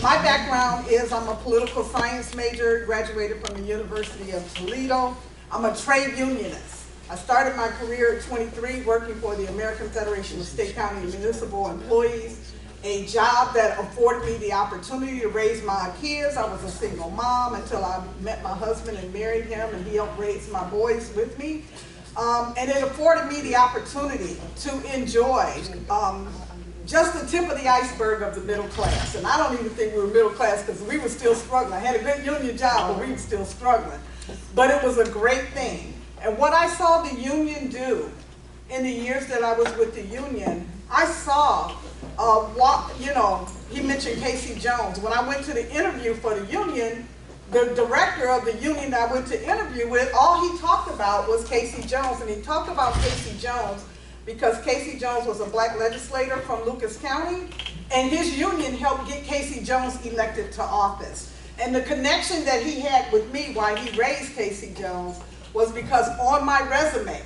My background is I'm a political science major, graduated from the University of Toledo. I'm a trade unionist. I started my career at 23 working for the American Federation of State, County, and Municipal Employees, a job that afforded me the opportunity to raise my kids. I was a single mom until I met my husband and married him, and he helped raise my boys with me. And it afforded me the opportunity to enjoy just the tip of the iceberg of the middle class. And I don't even think we were middle class because we were still struggling. I had a good union job, but we were still struggling. But it was a great thing. And what I saw the union do in the years that I was with the union, I saw, he mentioned Casey Jones. When I went to the interview for the union, the director of the union that I went to interview with, all he talked about was Casey Jones. And he talked about Casey Jones because Casey Jones was a black legislator from Lucas County, and his union helped get Casey Jones elected to office. And the connection that he had with me, why he raised Casey Jones, was because on my resume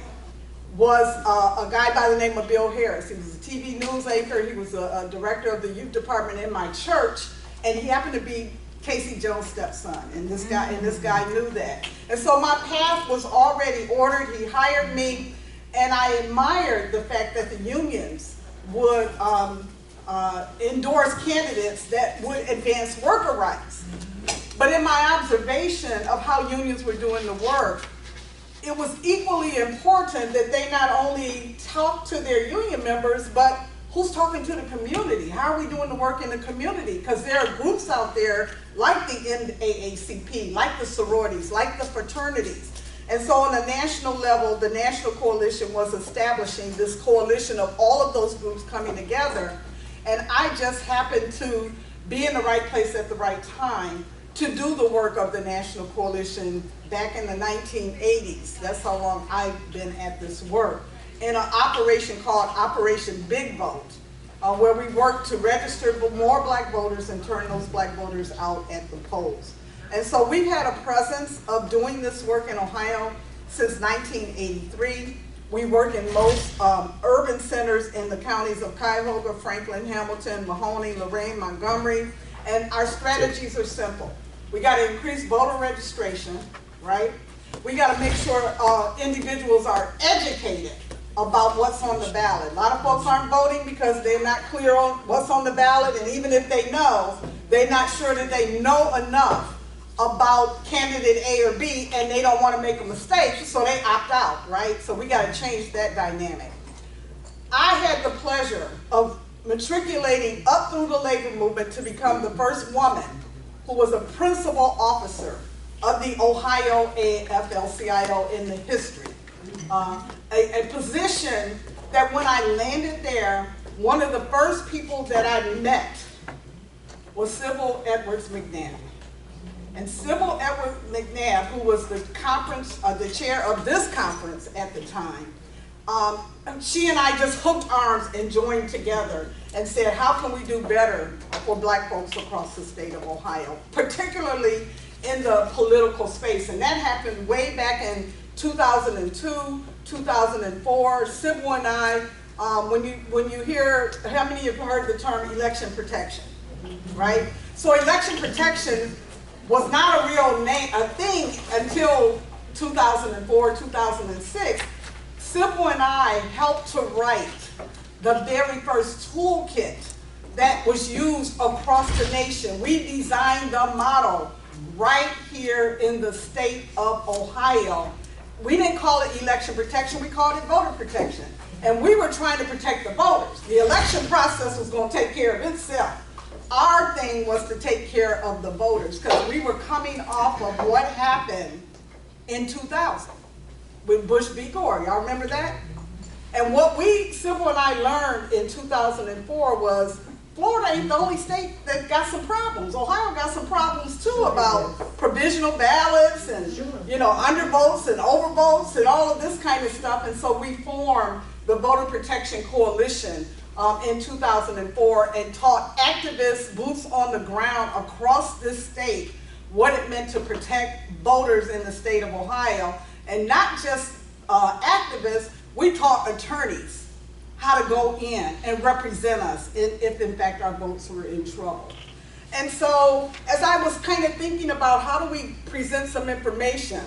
was a guy by the name of Bill Harris. He was a TV news anchor, he was a director of the youth department in my church, and he happened to be Casey Jones' stepson, and this guy knew that. And so my path was already ordered. He hired me, and I admired the fact that the unions would endorse candidates that would advance worker rights. But in my observation of how unions were doing the work, it was equally important that they not only talk to their union members, but who's talking to the community? How are we doing the work in the community? Because there are groups out there like the NAACP, like the sororities, like the fraternities. And so on a national level, the National Coalition was establishing this coalition of all of those groups coming together. And I just happened to be in the right place at the right time to do the work of the National Coalition back in the 1980s. That's how long I've been at this work. In an operation called Operation Big Vote, where we worked to register more black voters and turn those black voters out at the polls. And so we've had a presence of doing this work in Ohio since 1983. We work in most urban centers in the counties of Cuyahoga, Franklin, Hamilton, Mahoney, Lorain, Montgomery, and our strategies are simple. We got to increase voter registration, right? We got to make sure individuals are educated about what's on the ballot. A lot of folks aren't voting because they're not clear on what's on the ballot, and even if they know, they're not sure that they know enough about candidate A or B, and they don't want to make a mistake, so they opt out, right? So we got to change that dynamic. I had the pleasure of matriculating up through the labor movement to become the first woman who was a principal officer of the Ohio AFL-CIO in the history. A position that when I landed there, one of the first people that I met was Sybil Edwards McNabb. And Sybil Edwards McNabb, who was the chair of this conference at the time, she and I just hooked arms and joined together and said, how can we do better for black folks across the state of Ohio, particularly in the political space? And that happened way back in 2002, 2004. Sybil and I, when you hear, how many of you heard the term election protection, right? So election protection was not a real thing until 2004, 2006. Sybil and I helped to write the very first toolkit that was used across the nation. We designed the model right here in the state of Ohio. We didn't call it election protection, we called it voter protection. And we were trying to protect the voters. The election process was going to take care of itself. Our thing was to take care of the voters, because we were coming off of what happened in 2000 with Bush v. Gore. Y'all remember that? And what Sybil and I learned in 2004 was Florida ain't the only state that got some problems. Ohio got some problems too about provisional ballots and undervotes and overvotes and all of this kind of stuff. And so we formed the Voter Protection Coalition in 2004 and taught activists, boots on the ground across this state, what it meant to protect voters in the state of Ohio. And not just activists, we taught attorneys how to go in and represent us if in fact our votes were in trouble. And so as I was kind of thinking about how do we present some information,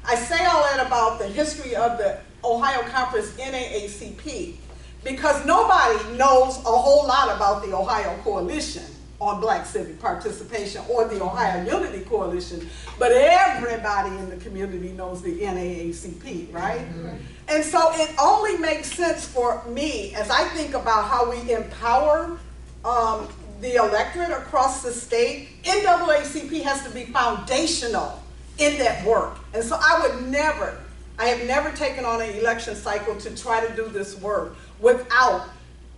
I say all that about the history of the Ohio Conference NAACP, because nobody knows a whole lot about the Ohio Coalition on Black Civic Participation or the Ohio Unity Coalition, but everybody in the community knows the NAACP, right? And so it only makes sense for me as I think about how we empower the electorate across the state. NAACP has to be foundational in that work. And so I have never taken on an election cycle to try to do this work without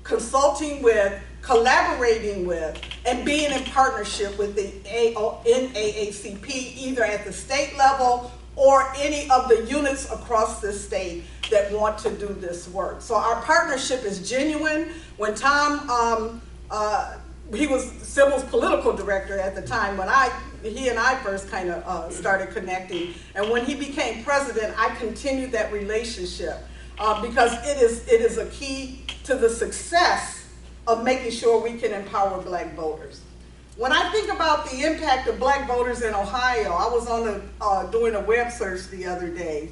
consulting with, collaborating with, and being in partnership with the NAACP, either at the state level or any of the units across the state that want to do this work. So our partnership is genuine. When Tom, he was Sybil's political director at the time when he and I first kind of started connecting. And when he became president, I continued that relationship because it is a key to the success of making sure we can empower Black voters. When I think about the impact of Black voters in Ohio, I was on doing a web search the other day,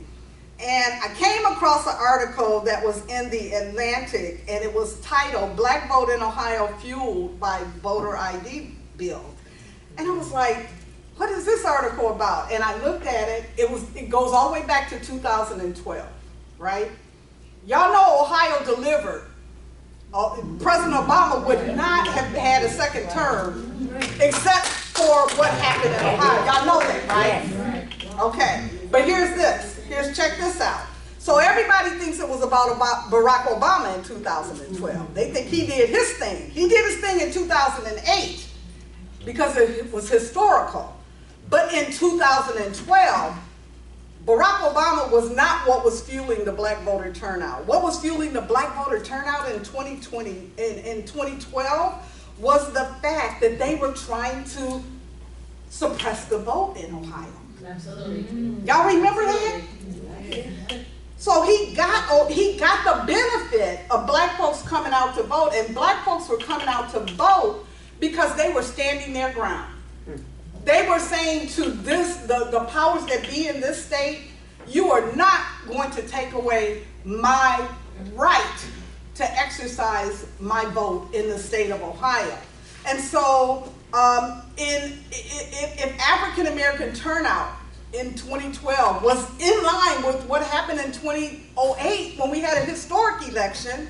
and I came across an article that was in the Atlantic, and it was titled, "Black Vote in Ohio Fueled by Voter ID Bill." And I was like, what is this article about? And I looked at it, it goes all the way back to 2012, right? Y'all know Ohio delivered. President Obama would not have had a second term except for what happened in Ohio. Y'all know that, right? Okay, but check this out. So everybody thinks it was about Barack Obama in 2012. They think he did his thing. He did his thing in 2008 because it was historical. But in 2012, Barack Obama was not what was fueling the Black voter turnout. What was fueling the Black voter turnout in 2012 was the fact that they were trying to suppress the vote in Ohio. Absolutely. Y'all remember that? So he got the benefit of Black folks coming out to vote, and Black folks were coming out to vote because they were standing their ground. They were saying to the powers that be in this state, you are not going to take away my right to exercise my vote in the state of Ohio. And so if African American turnout in 2012 was in line with what happened in 2008 when we had a historic election,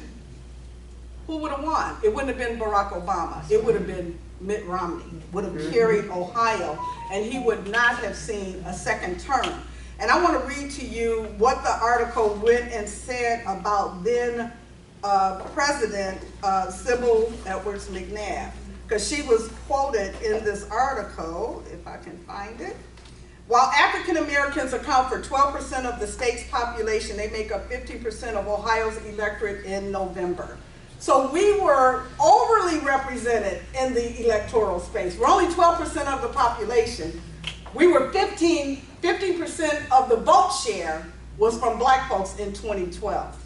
who would have won? It wouldn't have been Barack Obama. It would have been Mitt Romney, would have carried Ohio, and he would not have seen a second term. And I want to read to you what the article went and said about then President Sybil Edwards McNabb, because she was quoted in this article, if I can find it. While African Americans account for 12% of the state's population, they make up 50% of Ohio's electorate in November. So we were overly represented in the electoral space. We're only 12% of the population. We were 15% of the vote share was from Black folks in 2012.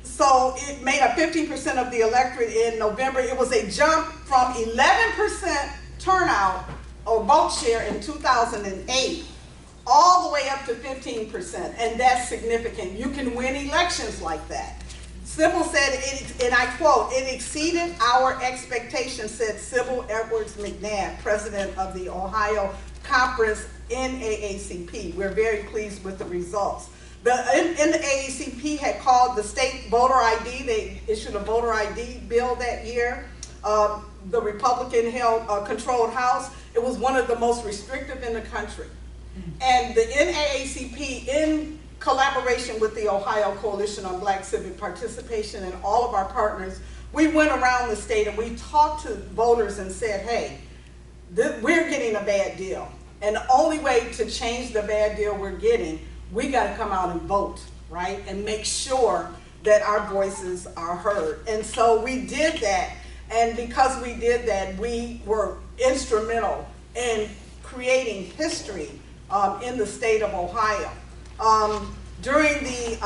So it made up 15% of the electorate in November. It was a jump from 11% turnout or vote share in 2008 all the way up to 15%, and that's significant. You can win elections like that. Sybil said, and I quote, "It exceeded our expectations," said Sybil Edwards McNabb, president of the Ohio Conference NAACP. We're very pleased with the results. The NAACP had called the state voter ID. They issued a voter ID bill that year. The Republican-controlled House. It was one of the most restrictive in the country. And the NAACP, in collaboration with the Ohio Coalition on Black Civic Participation and all of our partners, we went around the state and we talked to voters and said, hey, we're getting a bad deal. And the only way to change the bad deal we're getting, we got to come out and vote, right? And make sure that our voices are heard. And so we did that. And because we did that, we were instrumental in creating history in the state of Ohio. During the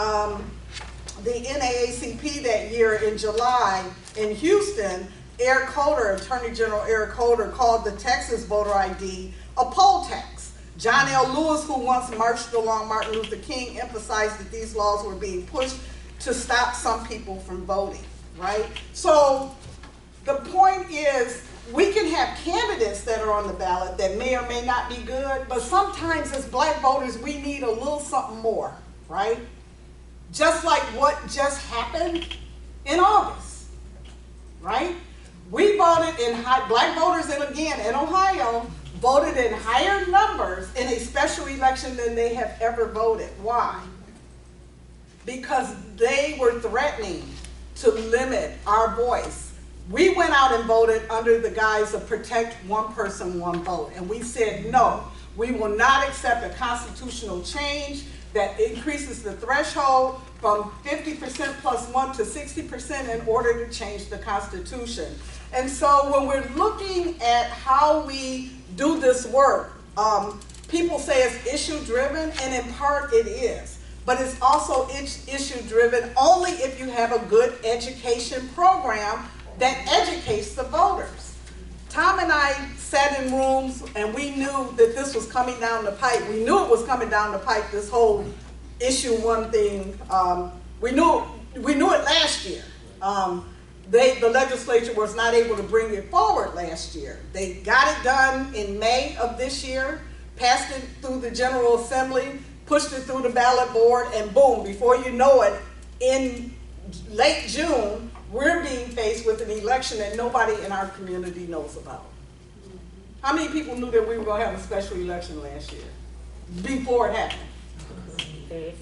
NAACP that year in July in Houston, Eric Holder, Attorney General Eric Holder, called the Texas voter ID a poll tax. John L. Lewis, who once marched along Martin Luther King, emphasized that these laws were being pushed to stop some people from voting, right? So the point is, we can have candidates that are on the ballot that may or may not be good, but sometimes as black voters, we need a little something more, right? Just like what just happened in August, right? We voted in black voters, and again, in Ohio, voted in higher numbers in a special election than they have ever voted. Why? Because they were threatening to limit our voice. We went out and voted under the guise of protect one person, one vote. And we said, no, we will not accept a constitutional change that increases the threshold from 50% plus 1 to 60% in order to change the Constitution. And so when we're looking at how we do this work, people say it's issue-driven, and in part it is. But it's also issue-driven only if you have a good education program that educates the voters. Tom and I sat in rooms and we knew that this was coming down the pipe. We knew it was coming down the pipe, this whole issue one thing. We knew it last year. The legislature was not able to bring it forward last year. They got it done in May of this year, passed it through the General Assembly, pushed it through the ballot board, and boom, before you know it, in late June, we're being faced with an election that nobody in our community knows about. How many people knew that we were going to have a special election last year before it happened?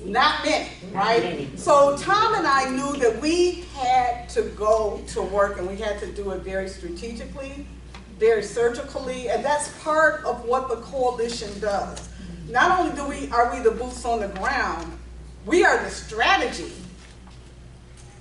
Not many, right? So Tom and I knew that we had to go to work, and we had to do it very strategically, very surgically, and that's part of what the coalition does. Not only are we the boots on the ground, we are the strategy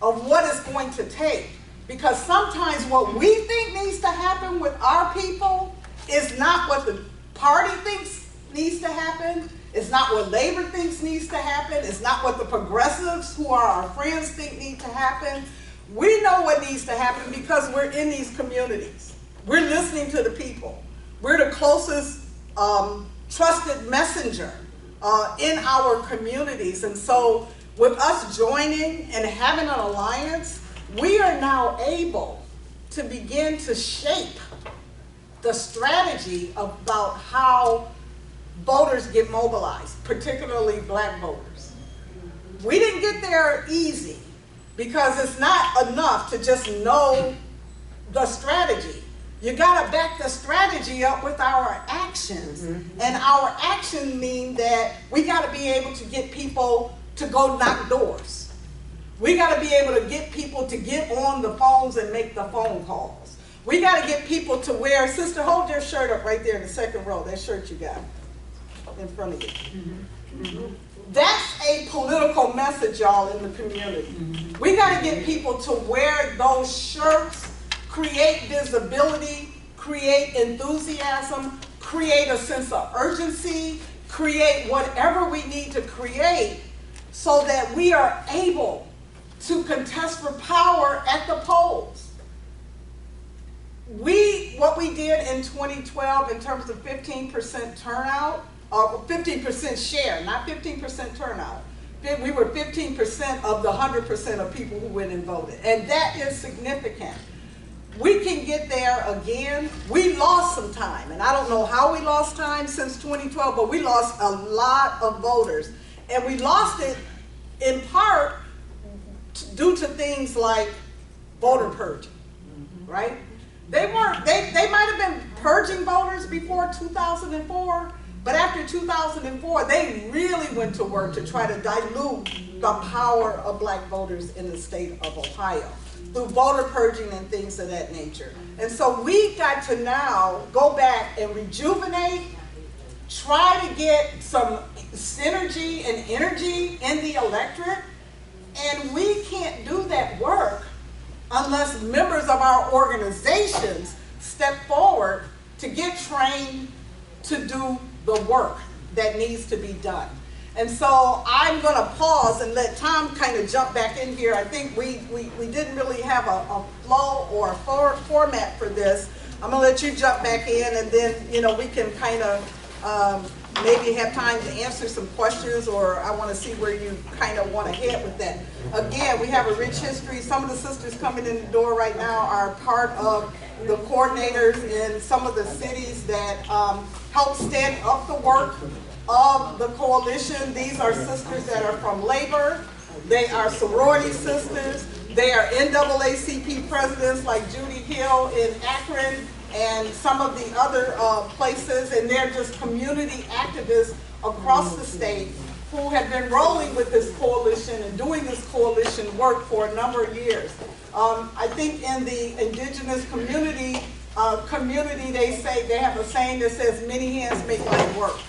of what it's going to take. Because sometimes what we think needs to happen with our people is not what the party thinks needs to happen. It's not what labor thinks needs to happen. It's not what the progressives, who are our friends, think need to happen. We know what needs to happen because we're in these communities. We're listening to the people. We're the closest trusted messenger in our communities. And so with us joining and having an alliance, we are now able to begin to shape the strategy about how voters get mobilized, particularly black voters. We didn't get there easy because it's not enough to just know the strategy. You gotta back the strategy up with our actions. And our actions mean that we gotta be able to get people to go knock doors. We gotta be able to get people to get on the phones and make the phone calls. We gotta get people to wear, sister, hold your shirt up right there in the second row, that shirt you got in front of you. That's a political message, y'all, in the community. We gotta get people to wear those shirts, create visibility, create enthusiasm, create a sense of urgency, create whatever we need to create so that we are able to contest for power at the polls. What we did in 2012 in terms of 15% turnout, or 15% share, not 15% turnout. We were 15% of the 100% of people who went and voted. And that is significant. We can get there again. We lost some time, and I don't know how we lost time since 2012, but we lost a lot of voters. And we lost it in part due to things like voter purging, right? They might have been purging voters before 2004, but after 2004, they really went to work to try to dilute the power of black voters in the state of Ohio through voter purging and things of that nature. And so we got to now go back and rejuvenate, try to get some synergy and energy in the electorate, and we can't do that work unless members of our organizations step forward to get trained to do the work that needs to be done. And so I'm going to pause and let Tom kind of jump back in here. I think we didn't really have a flow or a format for this. I'm going to let you jump back in, and then, you know, we can kind of maybe have time to answer some questions, or I want to see where you kind of want to head with that. Again, we have a rich history. Some of the sisters coming in the door right now are part of the coordinators in some of the cities that help stand up the work of the coalition. These are sisters that are from labor. They are sorority sisters. They are NAACP presidents like Judy Hill in Akron and some of the other places, and they're just community activists across the state who have been rolling with this coalition and doing this coalition work for a number of years. I think in the indigenous community, they say, they have a saying that says, many hands make light work.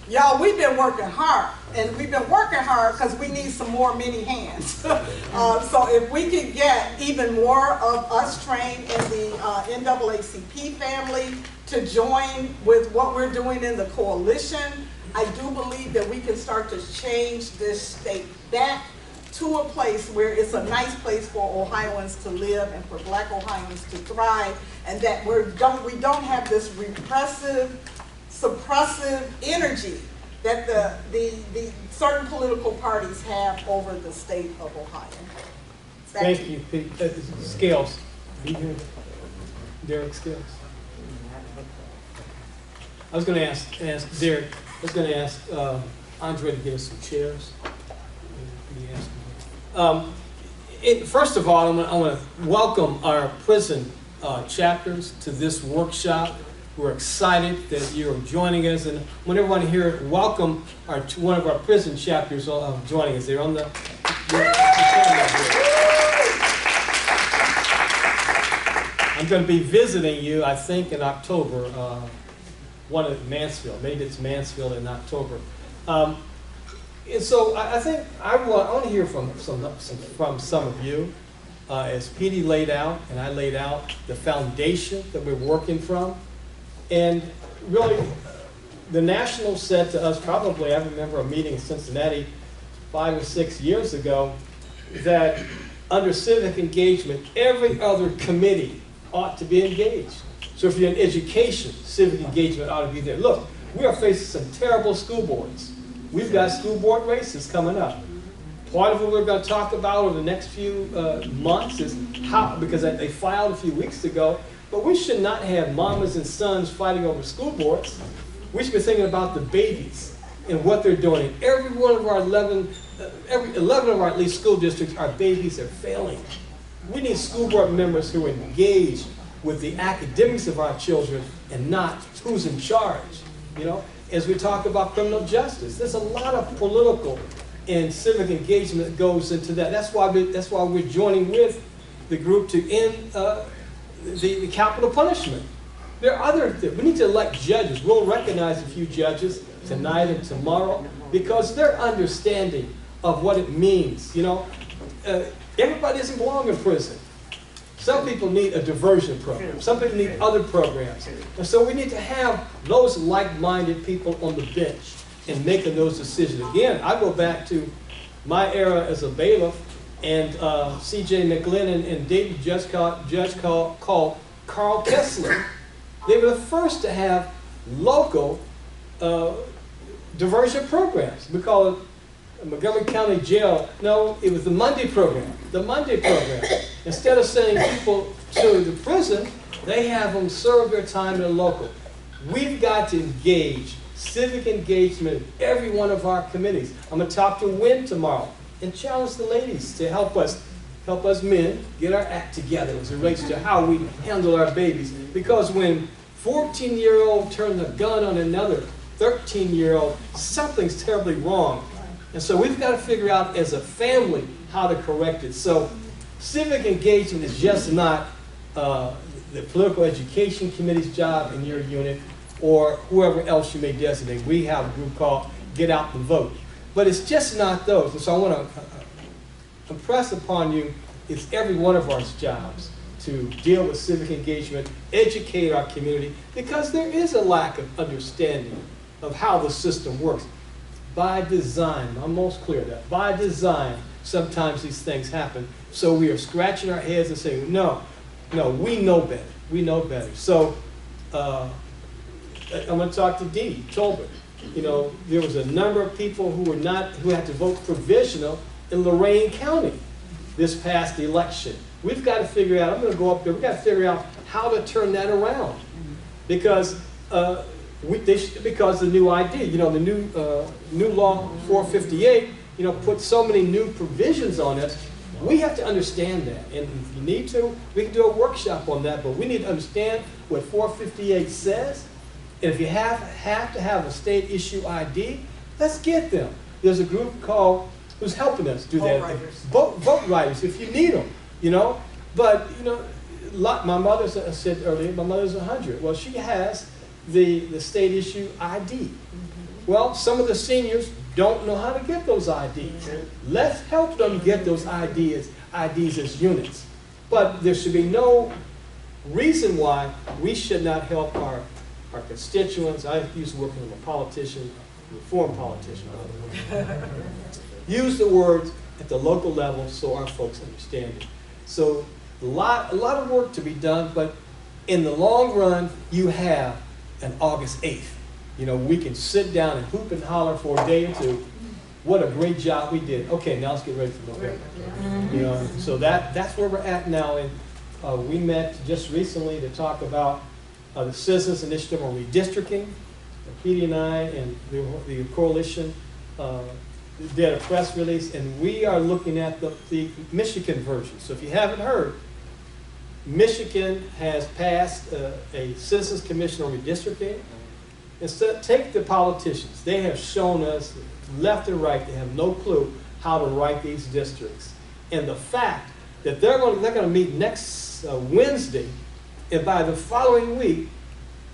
Y'all, we've been working hard, and we've been working hard because we need some more many hands. So if we could get even more of us trained in the NAACP family to join with what we're doing in the coalition, I do believe that we can start to change this state back to a place where it's a nice place for Ohioans to live and for Black Ohioans to thrive, and that we don't have this repressive, suppressive energy that the certain political parties have over the state of Ohio. Thank you, Pete. Scales. Derek Scales. I was going to ask Derek. I was going to ask Andre to give us some chairs. First of all, I want to welcome our prison chapters to this workshop. We're excited that you're joining us, and I want everyone here welcome one of our prison chapters joining us. They're on the I'm going to be visiting you, I think, in October. One at Mansfield. Maybe it's Mansfield in October. And so I think I want to hear from some of you, as Petey laid out and I laid out the foundation that we're working from. And really, the National said to us, probably, I remember a meeting in Cincinnati 5 or 6 years ago, that under civic engagement, every other committee ought to be engaged. So if you're in education, civic engagement ought to be there. Look, we are facing some terrible school boards. We've got school board races coming up. Part of what we're going to talk about over the next few months is how, because they filed a few weeks ago, but we should not have mamas and sons fighting over school boards. We should be thinking about the babies and what they're doing. In every one of our 11 of our at least school districts, our babies are failing. We need school board members who engage with the academics of our children and not who's in charge. You know, as we talk about criminal justice, there's a lot of political and civic engagement that goes into that. That's why we're joining with the group to end the capital punishment. There are other things. We need to elect judges. We'll recognize a few judges tonight and tomorrow because their understanding of what it means. You know, everybody doesn't belong in prison. Some people need a diversion program. Some people need other programs. And so we need to have those like-minded people on the bench and making those decisions. Again, I go back to my era as a bailiff, and C.J. McGlynn and David Judge called Carl Kessler. They were the first to have local diversion programs. We call it Montgomery County Jail. No, it was the Monday program. The Monday program. Instead of sending people to the prison, they have them serve their time in a local. We've got to engage, civic engagement in every one of our committees. I'm going to talk to Wynn tomorrow and challenge the ladies to help us men get our act together as it relates to how we handle our babies. Because when 14-year-old turns a gun on another 13-year-old, something's terribly wrong. And so we've got to figure out as a family how to correct it. So civic engagement is just not the political education committee's job in your unit or whoever else you may designate. We have a group called Get Out and Vote. But it's just not those. And so I want to impress upon you, it's every one of our jobs to deal with civic engagement, educate our community, because there is a lack of understanding of how the system works. by design. I'm most clear that by design, sometimes these things happen. So we are scratching our heads and saying, no, we know better. We know better. So I'm going to talk to Dee Tolbert. There was a number of people who had to vote provisional in Lorain County this past election. We've got to figure out, I'm going to go up there, we've got to figure out how to turn that around. Because because the new ID, the new law 458, put so many new provisions on it. We have to understand that, and if you need to, we can do a workshop on that, but we need to understand what 458 says, and if you have to have a state issue ID, let's get them. There's a group who's helping us do that. Vote writers, if you need them, But, my mother said earlier, my mother's 100. Well, she has the state issue ID. Well, some of the seniors don't know how to get those IDs. Let's help them get those IDs as units. But there should be no reason why we should not help our constituents. I used to work with a politician, a reform politician. Use the words at the local level so our folks understand it. So a lot of work to be done, but in the long run, you have an August 8th. We can sit down and hoop and holler for a day or two. What a great job we did. Okay, now let's get ready for November. So that's where we're at now. And we met just recently to talk about the Citizens Initiative on Redistricting. Petey and I and the coalition did a press release, and we are looking at the Michigan version. So if you haven't heard, Michigan has passed a Citizens Commission on Redistricting. Instead, take the politicians. They have shown us left and right, they have no clue how to write these districts. And the fact that they're going to meet next Wednesday, and by the following week,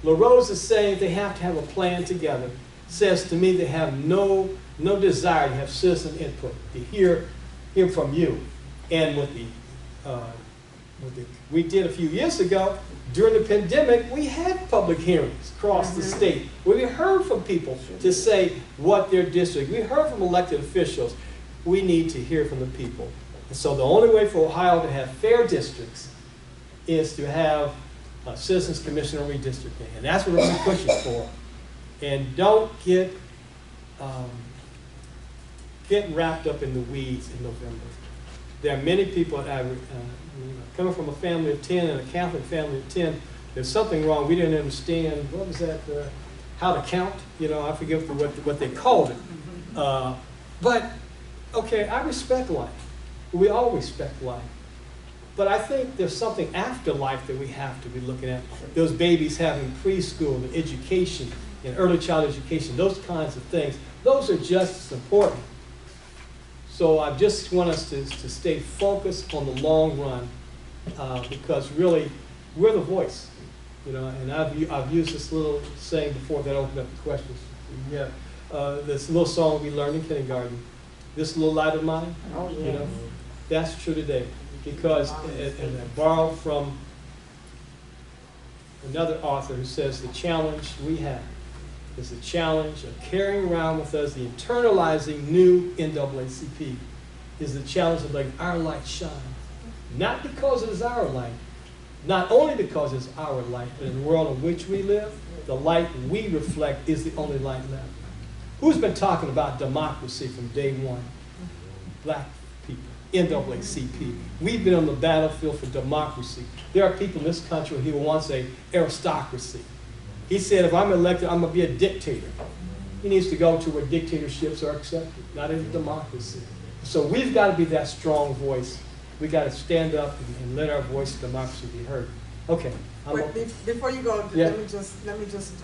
LaRose is saying they have to have a plan together, says to me they have no desire to have citizen input, to hear from you. And we did a few years ago, during the pandemic, we had public hearings across the state where we heard from people to say what their district, we heard from elected officials. We need to hear from the people. And so the only way for Ohio to have fair districts is to have a Citizens Commission on Redistricting. And that's what we're pushing for. And don't get wrapped up in the weeds in November. There are many people that coming from a family of 10 and a Catholic family of 10, there's something wrong. We didn't understand, what was that, how to count? I forget what they called it. But, okay, I respect life. We all respect life. But I think there's something after life that we have to be looking at. Those babies having preschool and education and early child education, those kinds of things, those are just as important. So I just want us to stay focused on the long run, because really, we're the voice, and I've used this little saying before that I opened up the questions. Yeah, this little song we learned in kindergarten, this little light of mine, that's true today, because, and I borrowed from another author who says the challenge we have is the challenge of carrying around with us the internalizing new NAACP, is the challenge of letting our light shine. Not because it is our light, not only because it's our light, but in the world in which we live, the light we reflect is the only light left. Who's been talking about democracy from day one? Black people, NAACP. We've been on the battlefield for democracy. There are people in this country who wants an aristocracy. He said, if I'm elected, I'm going to be a dictator. He needs to go to where dictatorships are accepted, not in a democracy. So we've got to be that strong voice. We've got to stand up and let our voice of democracy be heard. Okay. Before you go, let me just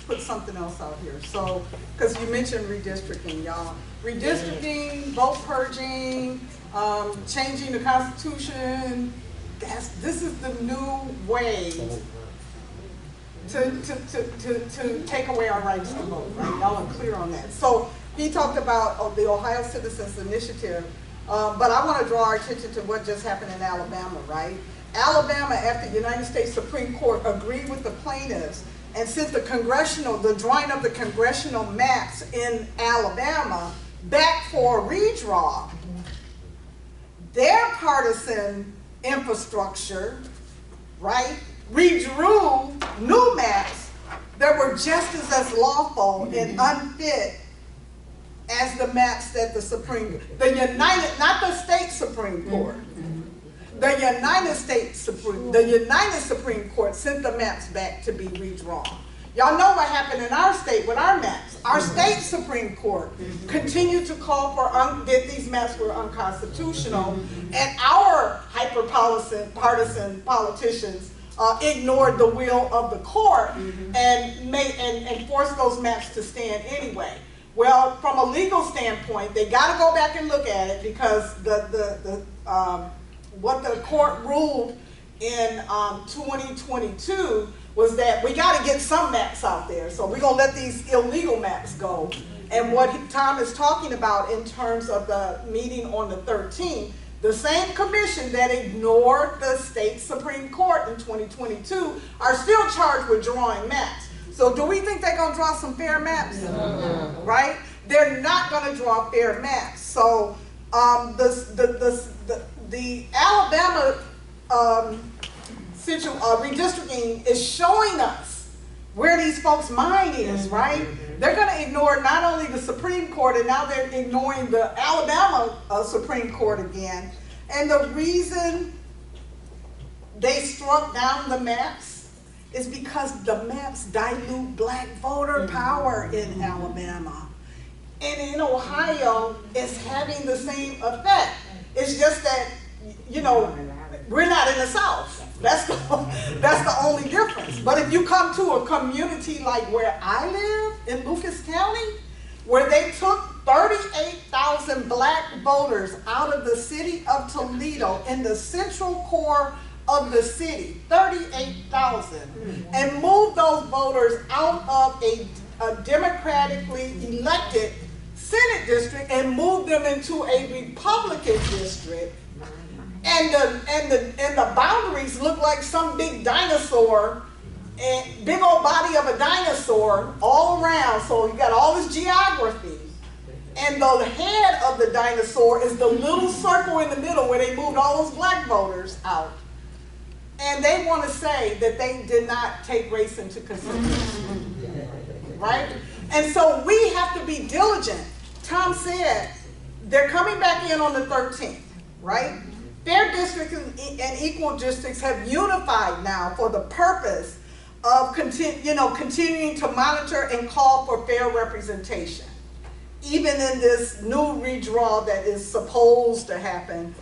put something else out here. So, because you mentioned redistricting, y'all. Redistricting, vote purging, changing the Constitution. This is the new way to take away our rights to vote, right? Y'all are clear on that. So he talked about the Ohio Citizens Initiative, but I want to draw our attention to what just happened in Alabama, right? Alabama, after the United States Supreme Court agreed with the plaintiffs and sent the drawing of the congressional maps in Alabama back for a redraw, their partisan infrastructure, right, redrew new maps that were just as lawful and unfit as the maps that the not the state Supreme Court, the United Supreme Court sent the maps back to be redrawn. Y'all know what happened in our state with our maps. Our state Supreme Court continued to call for that these maps were unconstitutional, and our hyper-partisan politicians ignored the will of the court and forced those maps to stand anyway. Well, from a legal standpoint, they got to go back and look at it because what the court ruled in 2022 was that we got to get some maps out there. So we're going to let these illegal maps go. And what Tom is talking about in terms of the meeting on the 13th, the same commission that ignored the state Supreme Court in 2022 are still charged with drawing maps. So do we think they're going to draw some fair maps? No. Right? They're not going to draw fair maps. So the Alabama redistricting is showing us where these folks' mind is, right? They're going to ignore not only the Supreme Court, and now they're ignoring the Alabama Supreme Court again. And the reason they struck down the maps is because the maps dilute black voter power in Alabama. And in Ohio, it's having the same effect. It's just that, you know, we're not in the South. That's the only difference. But if you come to a community like where I live in Lucas County, where they took 38,000 black voters out of the city of Toledo in the central core of the city, 38,000, and moved those voters out of a democratically elected Senate district and moved them into a Republican district. And the boundaries look like some big dinosaur, and big old body of a dinosaur all around. So you got all this geography. And the head of the dinosaur is the little circle in the middle where they moved all those black voters out. And they want to say that they did not take race into consideration. Right? And so we have to be diligent. Tom said they're coming back in on the 13th, right? Fair districts and equal districts have unified now for the purpose of continuing to monitor and call for fair representation, even in this new redraw that is supposed to happen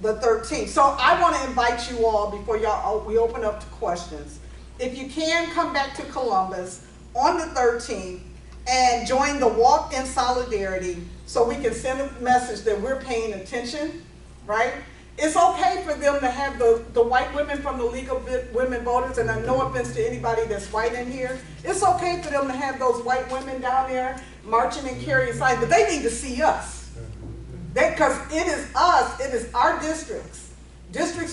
the 13th. So I want to invite you all, before we open up to questions, if you can come back to Columbus on the 13th and join the Walk in Solidarity so we can send a message that we're paying attention. Right? It's okay for them to have the white women from the League of Women Voters, and no offense to anybody that's white in here, it's okay for them to have those white women down there marching and carrying signs, but they need to see us. Because it is us, it is our districts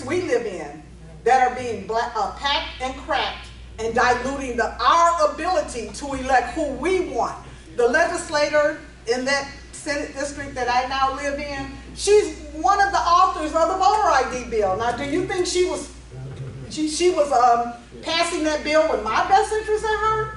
we live in, that are being packed and cracked and diluting our ability to elect who we want. The legislator in that Senate district that I now live in, she's one of the authors of the voter ID bill. Now, do you think she was passing that bill with my best interest at heart?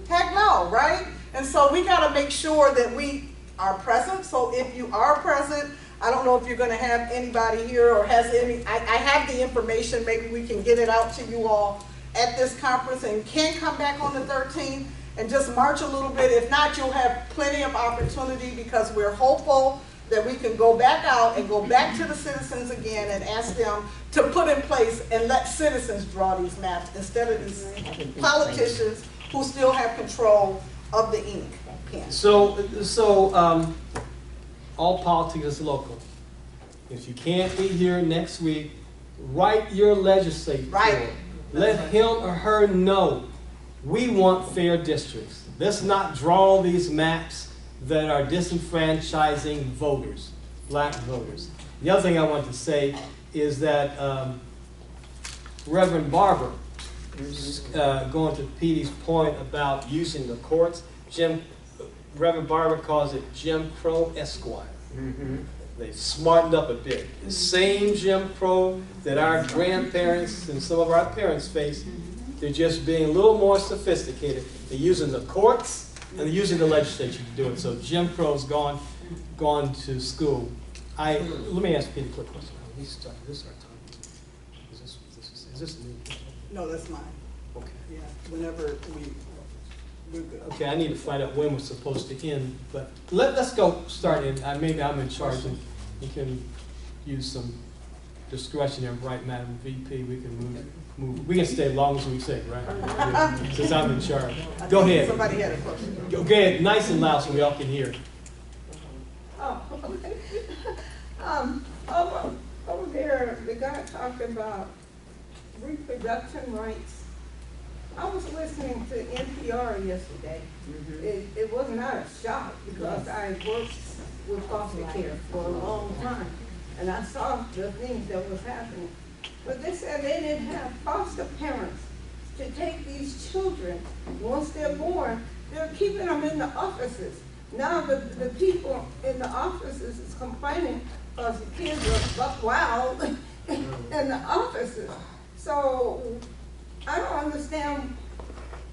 Heck no, right? And so we got to make sure that we are present. So if you are present, I don't know if you're going to have anybody here or has any. I have the information. Maybe we can get it out to you all at this conference, and can come back on the 13th and just march a little bit. If not, you'll have plenty of opportunity, because we're hopeful that we can go back out and go back to the citizens again and ask them to put in place and let citizens draw these maps instead of these politicians who still have control of the ink pen. So all politics is local. If you can't be here next week, write your legislator. Right. Let him or her know we want fair districts. Let's not draw these maps that are disenfranchising voters, black voters. The other thing I want to say is that Reverend Barber going to Petey's point about using the courts, Reverend Barber calls it Jim Crow Esquire. They've smartened up a bit. The same Jim Crow that our grandparents and some of our parents faced, they're just being a little more sophisticated. They're using the courts and they're using the legislature to do it. So Jim Crow's gone to school. Let me ask Petey a quick question. Is this our time? Is this new? No, that's mine. Okay. Yeah, whenever we're good. Okay, I need to find out when we're supposed to end, but let's go start in. Maybe I'm in charge and you can use some discretion there, right, Madam VP? We can move. We can stay as long as we say, right? Yeah, since I'm in charge. Go ahead. Somebody had a question. Go ahead, nice and loud so we all can hear. Oh, okay. Over there, the guy talked about reproduction rights. I was listening to NPR yesterday. It was not a shock because I worked with foster care for a long time, and I saw the things that was happening. But they said they didn't have foster parents to take these children once they're born. They're keeping them in the offices. Now the people in the offices is complaining because the kids are buck wild in the offices. So I don't understand,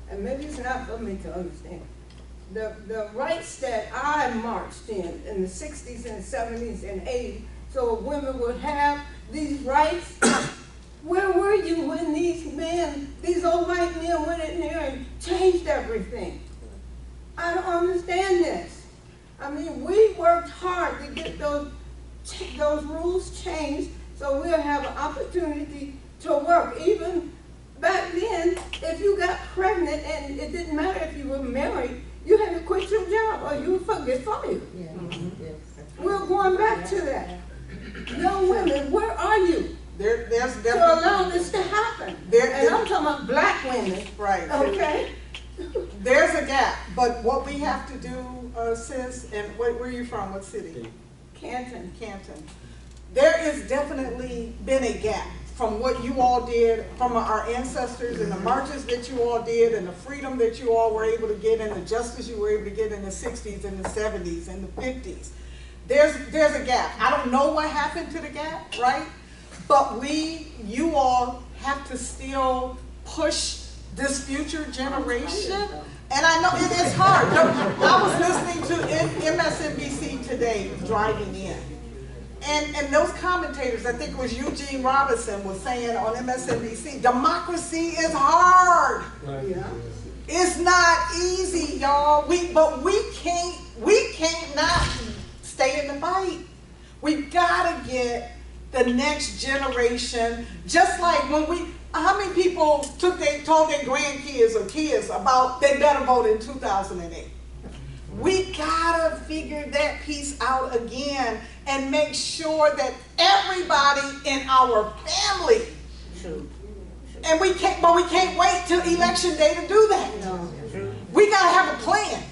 and maybe it's not for me to understand, the rights that I marched in the 60s and 70s and 80s, so women would have these rights. Where were you when these old white men went in there and changed everything? I don't understand this. I mean, we worked hard to get those rules changed so we'll have an opportunity to work. Even back then, if you got pregnant and it didn't matter if you were married, you had to quit your job or you would get fired. Yeah. We're going back to that. Young women, where are you? There's to allow this to happen. And I'm talking about black women. Right. Okay. There's a gap, but what we have to do, sis, and where are you from? What city? Canton. There is definitely been a gap from what you all did, from our ancestors and the marches that you all did and the freedom that you all were able to get and the justice you were able to get in the 60s and the 70s and the 50s. There's a gap. I don't know what happened to the gap, right? But you all have to still push this future generation. And I know it is hard. I was listening to MSNBC today driving in. And those commentators, I think it was Eugene Robinson, was saying on MSNBC, democracy is hard. Right. Yeah. It's not easy, y'all. But we can't not stay in the fight. We've got to get the next generation, just like how many people told their grandkids or kids about they better vote in 2008? We gotta figure that piece out again and make sure that everybody in our family, and we can't wait till election day to do that. We gotta have a plan.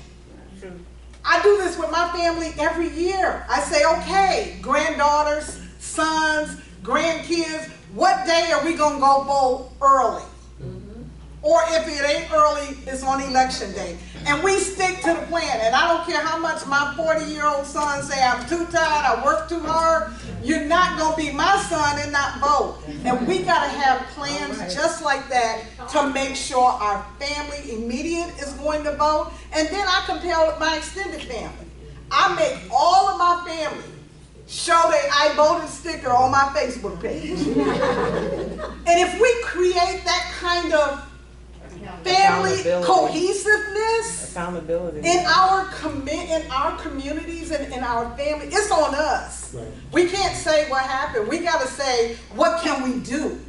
I do this with my family every year. I say, okay, granddaughters, sons, grandkids, what day are we gonna go vote early? Or if it ain't early, it's on election day. And we stick to the plan. And I don't care how much my 40-year-old son say, I'm too tired, I work too hard. You're not going to be my son and not vote. And we got to have plans just like that to make sure our family immediate is going to vote. And then I compel my extended family. I make all of my family show the I voted sticker on my Facebook page. And if we create that kind of family cohesiveness, accountability in our communities and in our family, it's on us. Right. We can't say what happened. We got to say, what can we do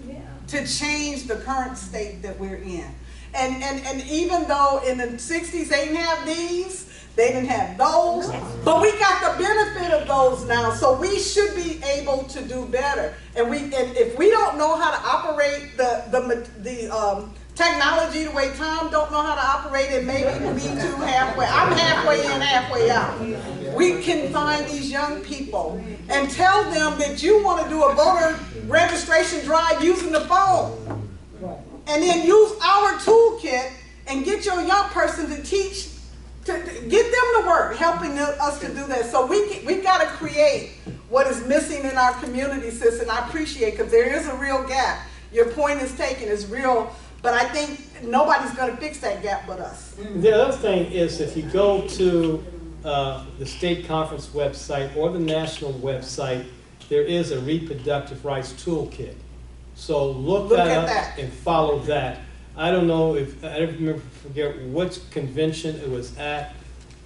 to change the current state that we're in? And even though in the 60s they didn't have these, they didn't have those, but we got the benefit of those now, so we should be able to do better. And if we don't know how to operate the technology the way Tom don't know how to operate it, maybe me too halfway. I'm halfway in, halfway out. We can find these young people and tell them that you want to do a voter registration drive using the phone. and then use our toolkit and get your young person to teach, to get them to work, helping us to do that. So we got to create what is missing in our community, sis, and I appreciate, because there is a real gap. Your point is taken, it's real, but I think nobody's going to fix that gap but us. The other thing is, if you go to the state conference website or the national website, there is a reproductive rights toolkit. So look that at up that. and follow that. I don't know if, I don't remember, forget which convention it was at,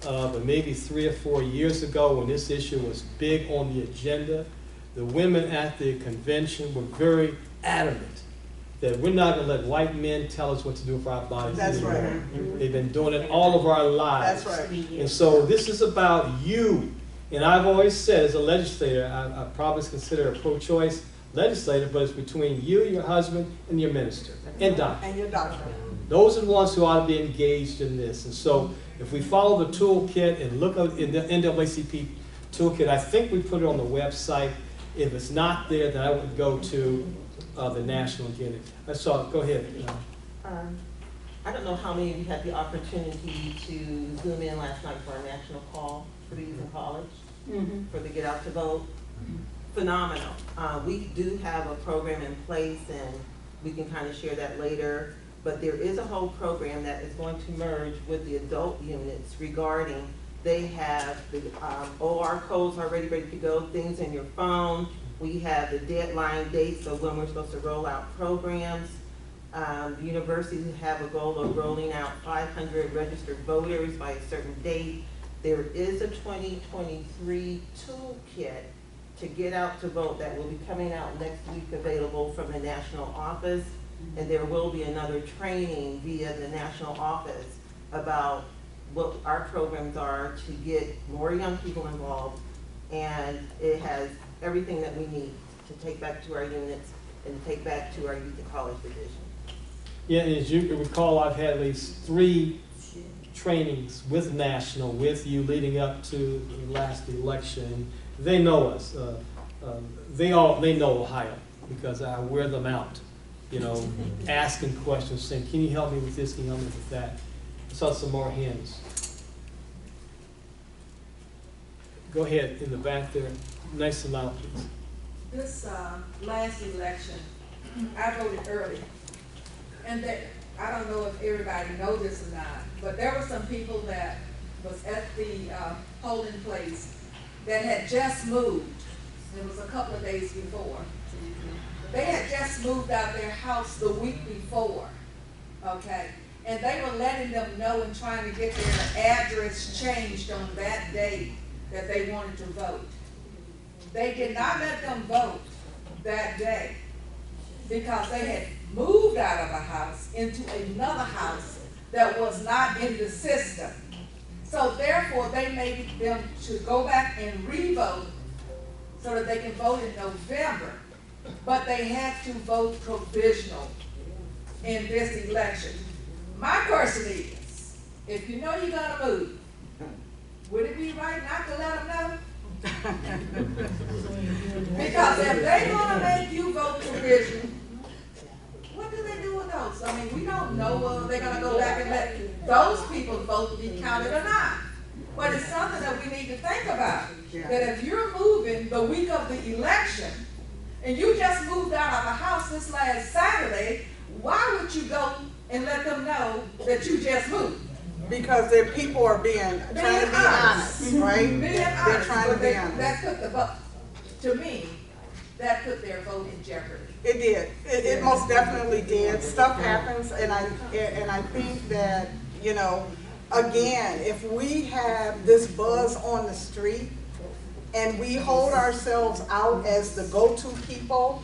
but maybe 3 or 4 years ago when this issue was big on the agenda, the women at the convention were very adamant that we're not going to let white men tell us what to do with our bodies. That's anymore. right. They've been doing it all of our lives. That's right. And so this is about you. And I've always said, as a legislator, I probably consider a pro-choice legislator, but it's between you, your husband, and your minister, and doctor. And your doctor. Those are the ones who ought to be engaged in this. And so if we follow the toolkit and look at in the NAACP toolkit, I think we put it on the website. If it's not there, then I would go to the national and get it. I saw it. Go ahead. I don't know how many of you had the opportunity to zoom in last night for our national call for the youth in college, for the Get Out to Vote. Phenomenal. We do have a program in place, and we can kind of share that later, but there is a whole program that is going to merge with the adult units regarding, they have the OR codes already ready to go, things in your phone. We have the deadline dates of when we're supposed to roll out programs. The universities have a goal of rolling out 500 registered voters by a certain date. There is a 2023 toolkit to get out to vote that will be coming out next week, available from the national office. And there will be another training via the national office about what our programs are to get more young people involved. And it has everything that we need to take back to our units and take back to our youth and college division. Yeah, and as you recall, I've had at least 3 trainings with national, with you leading up to the last election. They know us. They know Ohio because I wear them out, you know, asking questions, saying, can you help me with this, can you help me with that? I saw some more hands. Go ahead, in the back there. Nice and loud, please. This last election, I voted early. And that, I don't know if everybody knows this or not, but there were some people that was at the polling place that had just moved. It was a couple of days before. They had just moved out their house the week before, okay? And they were letting them know and trying to get their address changed on that day that they wanted to vote. They did not let them vote that day because they had moved out of a house into another house that was not in the system. So therefore, they made them to go back and re-vote so that they can vote in November. But they had to vote provisional in this election. My question is, if you know you're gonna move, would it be right not to let them know? Because if they're gonna make you vote provisional, what do they do with those? I mean, we don't know whether they're gonna go back and let those people vote be counted or not. But it's something that we need to think about. That if you're moving the week of the election, and you just moved out of a house this last Saturday, why would you go and let them know that you just moved? Because their people are trying to be honest, right? They're trying to be honest. That put the vote, to me, that put their vote in jeopardy. It did. It most definitely did. Stuff happens, and I think that, you know, again, if we have this buzz on the street and we hold ourselves out as the go-to people,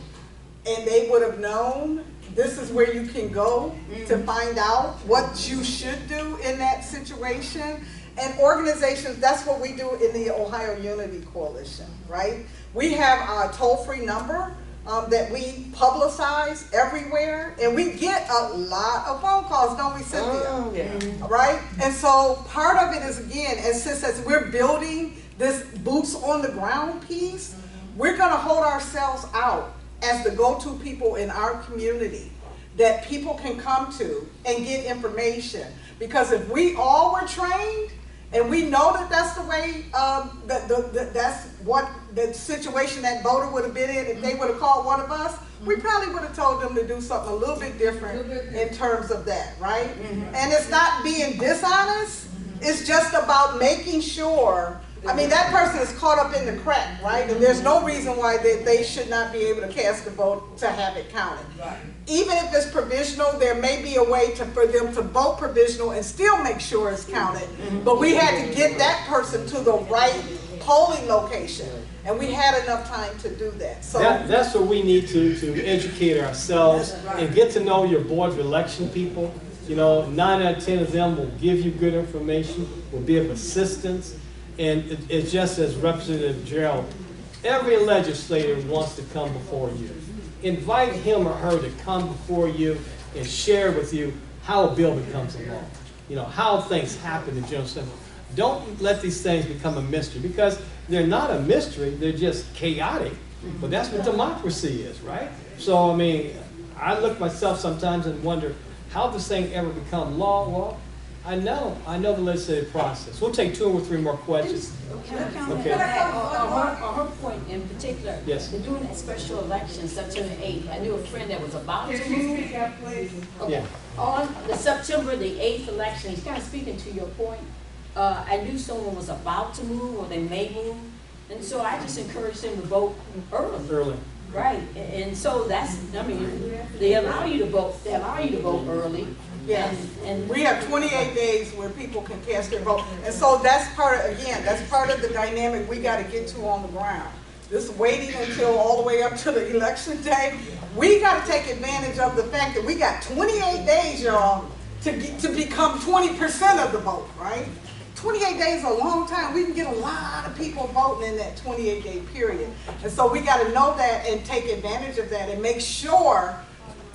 and they would have known this is where you can go to find out what you should do in that situation. And organizations, that's what we do in the Ohio Unity Coalition, right? We have a toll-free number that we publicize everywhere, and we get a lot of phone calls, don't we, Cynthia? Right? And so part of it is, again, as we're building this boots on the ground piece, we're gonna hold ourselves out as the go-to people in our community that people can come to and get information. Because if we all were trained and we know that that's the way, that's what the situation that voter would have been in if they would have called one of us, we probably would have told them to do something a little bit different in terms of that, right? And it's not being dishonest, it's just about making sure, I mean, that person is caught up in the crack, right? And there's no reason why they should not be able to cast a vote to have it counted. Even if it's provisional, there may be a way for them to vote provisional and still make sure it's counted. But we had to get that person to the right polling location. And we had enough time to do that. So that's what we need to educate ourselves and get to know your board of election people. You know, 9 out of 10 of them will give you good information, will be of assistance. And it's just as Representative Gerald, every legislator wants to come before you. Invite him or her to come before you and share with you how a bill becomes a law. You know, how things happen in General Assembly. Don't let these things become a mystery, because they're not a mystery, they're just chaotic. But that's what democracy is, right? So, I mean, I look myself sometimes and wonder, how does this thing ever become law? Well, I know the legislative process. We'll take 2 or 3 more questions. Okay. Her point in particular, yes. During that special election, September 8th, I knew a friend that was about to move. Okay. Yeah. On the September the 8th election, he's kind of speaking to your point. I knew someone was about to move, or they may move, and so I just encouraged them to vote early. Early. Right, and so that's, I mean, they allow you to vote. They allow you to vote early. yes. And We have 28 days where people can cast their vote. And so that's part of the dynamic we got to get to on the ground. This waiting until all the way up to the election day, we got to take advantage of the fact that we got 28 days, y'all, to become 20% of the vote, right? 28 days is a long time. We can get a lot of people voting in that 28-day period. And so we got to know that and take advantage of that and make sure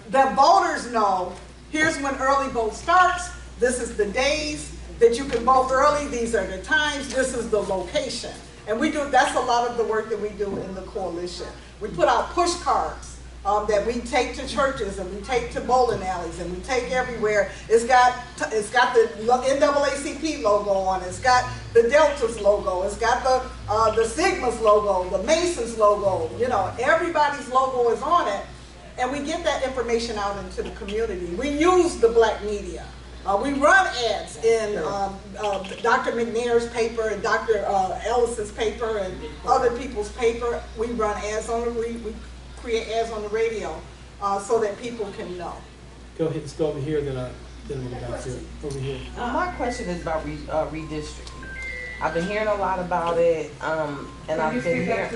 the voters know, here's when early vote starts, this is the days that you can vote early, these are the times, this is the location. And that's a lot of the work that we do in the coalition. We put out push cards that we take to churches and we take to bowling alleys and we take everywhere. It's got the NAACP logo on it. It's got the Deltas logo. It's got the Sigmas logo, the Masons logo. You know, everybody's logo is on it. And we get that information out into the community. We use the black media. We run ads in Dr. McNair's paper and Dr. Ellis's paper and other people's paper. We run ads we create ads on the radio so that people can know. Go ahead, let's go over here, then we'll go back to it. Over here. My question is about redistricting. I've been hearing a lot about it, and I've been hearing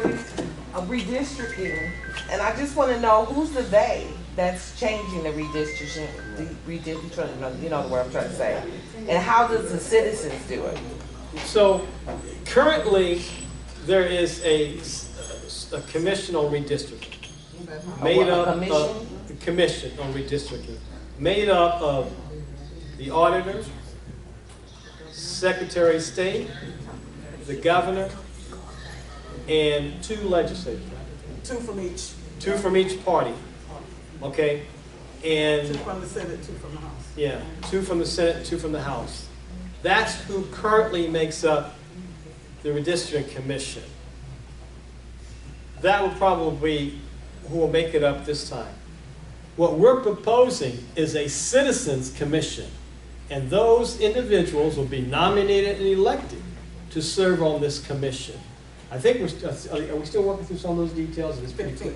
redistricting, and I just want to know who's the they that's changing the redistricting, you know the word I'm trying to say, and how does the citizens do it? So currently there is a commission on redistricting, made up of the commission on redistricting, made up of the auditor, Secretary of State, the governor, and 2 legislators. 2 from each. 2 from each party. Okay, and 2 from the Senate, 2 from the House. yeah, 2 from the Senate, 2 from the House. That's who currently makes up the redistricting commission. That will probably be who will make it up this time. What we're proposing is a citizens commission, and those individuals will be nominated and elected to serve on this commission. I think are we still working through some of those details? It's pretty quick.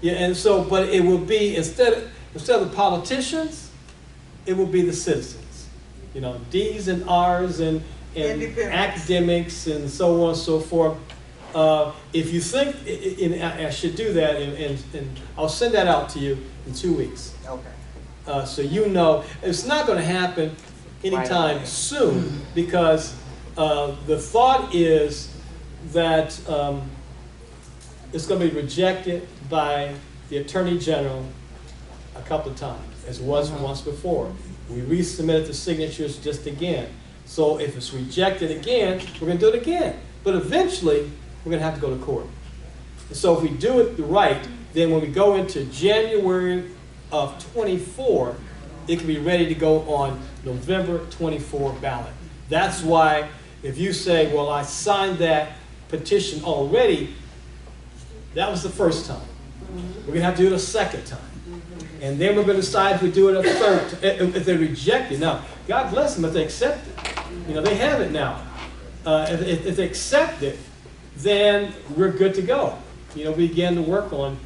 Yeah, and so, but it will be, instead of the politicians, it will be the citizens. You know, D's and R's and academics and so on and so forth. If you think I should do that, and I'll send that out to you in 2 weeks. Okay. So you know, it's not going to happen anytime soon, because the thought is that it's going to be rejected by the Attorney General a couple of times, as it was once before. We resubmitted the signatures just again. So if it's rejected again, we're going to do it again. But eventually, we're going to have to go to court. And so if we do it right, then when we go into January of 24, it can be ready to go on November 24 ballot. That's why if you say, well, I signed that petition already, that was the first time. We're going to have to do it a second time. And then we're going to decide if we do it a third time, if they reject it. Now, God bless them if they accept it. You know, they have it now. If they accept it, then we're good to go. You know, we begin to work on.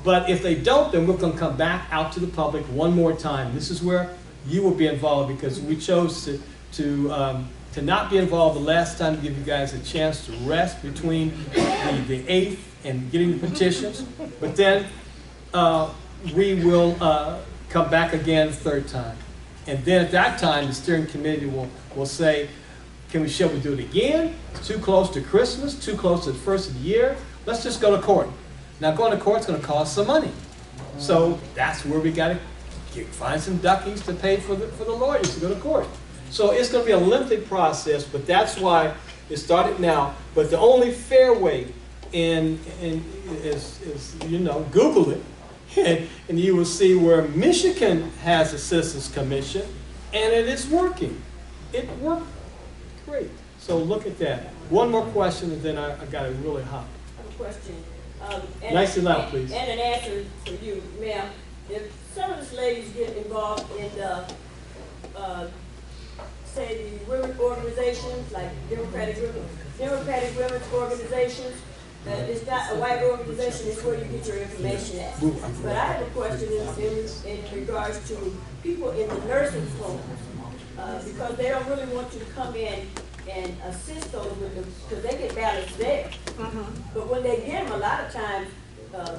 But if they don't, then we're going to come back out to the public one more time. This is where you will be involved, because we chose to not be involved the last time to give you guys a chance to rest between the 8th and getting the petitions. But then we will come back again the third time. And then at that time, the steering committee will say, shall we do it again? It's too close to Christmas, too close to the first of the year. Let's just go to court. Now, going to court is going to cost some money. So that's where we got to find some duckies to pay for the lawyers to go to court. So it's going to be a lengthy process, but that's why it started now. But the only fair way is, you know, Google it, and you will see where Michigan has a citizens commission, and it is working. It worked great. So look at that. One more question, and then I got to really hop. I have a question. Nice and loud, please. And an answer for you, ma'am. If some of these ladies get involved in the, say, the women organizations, like Democratic women's organizations, it's not a white organization, it's where you get your information at. But I have a question in regards to people in the nursing homes, because they don't really want you to come in and assist those with them, because they get ballots there. But when they get them, a lot of times,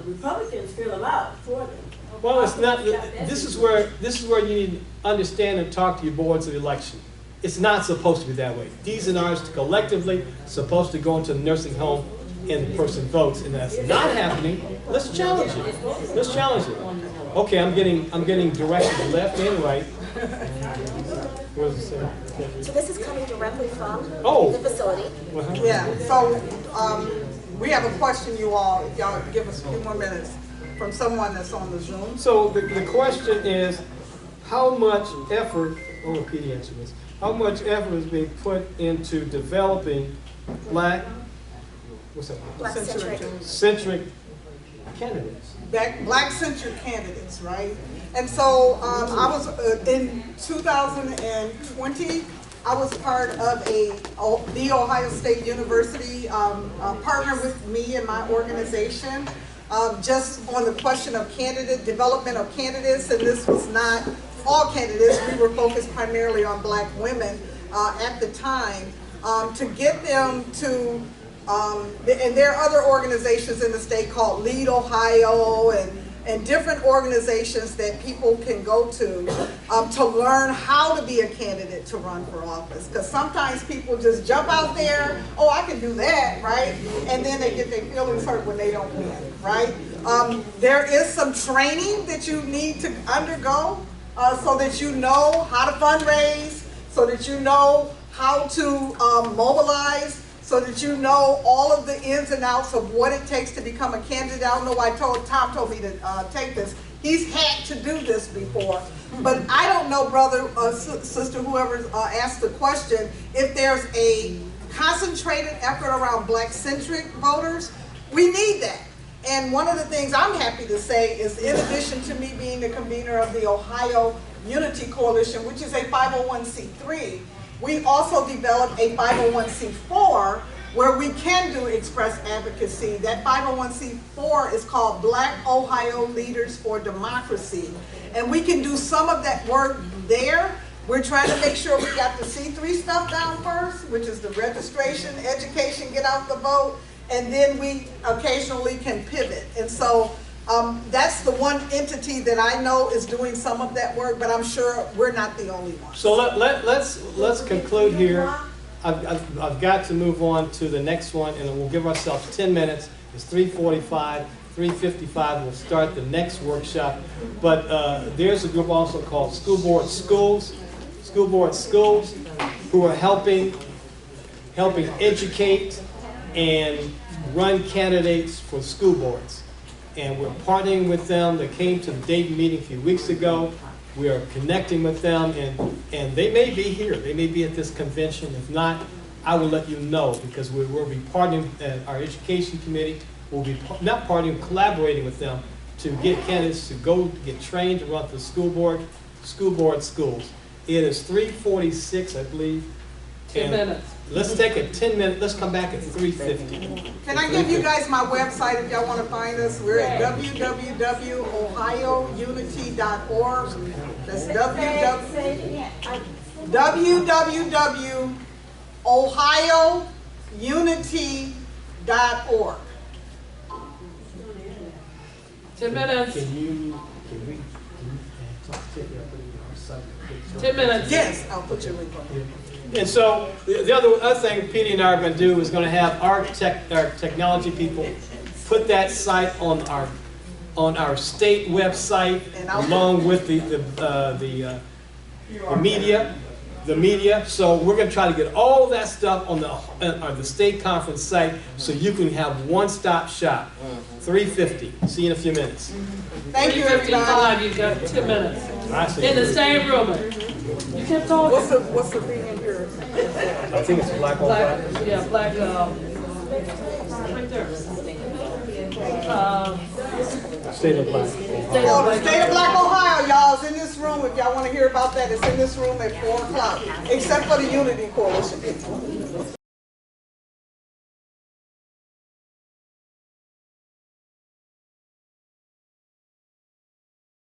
Republicans fill them out for them. Well, it's not. This is where you need to understand and talk to your boards of election. It's not supposed to be that way. These and ours collectively supposed to go into the nursing home and the person votes, and that's not happening. Let's challenge it. Let's challenge it. Okay, I'm getting directions left and right. What does it say? So this is coming directly from Oh. the facility. Yeah, so we have a question, you all, if y'all give us a few more minutes, from someone that's on the Zoom. So the question is, how much effort, Petey answer this, how much effort is being put into developing black centric candidates? Black-centered candidates, right? And so I was, in 2020, I was part of the Ohio State University partner with me and my organization, just on the question of development of candidates, and this was not all candidates, we were focused primarily on black women at the time, to get them to, and there are other organizations in the state called Lead Ohio and different organizations that people can go to learn how to be a candidate to run for office. Because sometimes people just jump out there, oh, I can do that, right? And then they get their feelings hurt when they don't win, right? There is some training that you need to undergo so that you know how to fundraise, so that you know how to mobilize, so that you know all of the ins and outs of what it takes to become a candidate. I don't know why Tom told me to take this. He's had to do this before. But I don't know, brother, sister, whoever asked the question, if there's a concentrated effort around black-centric voters. We need that. And one of the things I'm happy to say is, in addition to me being the convener of the Ohio Unity Coalition, which is a 501c3, we also developed a 501c4 where we can do express advocacy. That 501c4 is called Black Ohio Leaders for Democracy. And we can do some of that work there. We're trying to make sure we got the C3 stuff down first, which is the registration, education, get out the vote, and then we occasionally can pivot. And so that's the one entity that I know is doing some of that work, but I'm sure we're not the only one. So let's conclude here. I've got to move on to the next one, and we'll give ourselves 10 minutes. It's 3:45, 3:55. We'll start the next workshop. But there's a group also called School Board Schools, who are helping educate and run candidates for school boards. and we're partnering with them. They came to the Dayton meeting a few weeks ago. We are connecting with them, and they may be here. They may be at this convention. If not, I will let you know, because we will be partnering, our education committee will be not partnering, collaborating with them to get candidates to go get trained to run for the school board schools. It is 3:46, I believe. 10 minutes. Let's take a 10-minute, let's come back at 3:50. Can I give you guys my website if y'all want to find us? We're at www.ohiounity.org. That's www.ohiounity.org. 10 minutes. Can we talk to you? 10 minutes. Yes, I'll put your link on it. And so the other thing Petey and I are going to do is going to have our technology people put that site on our state website, along with the media. So we're going to try to get all that stuff on the state conference site, so you can have one-stop shop. 3:50. See you in a few minutes. Thank you, everybody. You've got 10 minutes. I see. In the same room. You kept talking. What's the thing in here? I think it's black on black. Yeah, black, right there. State of black. Oh, the State of Black Ohio, y'all, is in this room. If y'all want to hear about that, it's in this room at 4 o'clock, except for the Unity Coalition.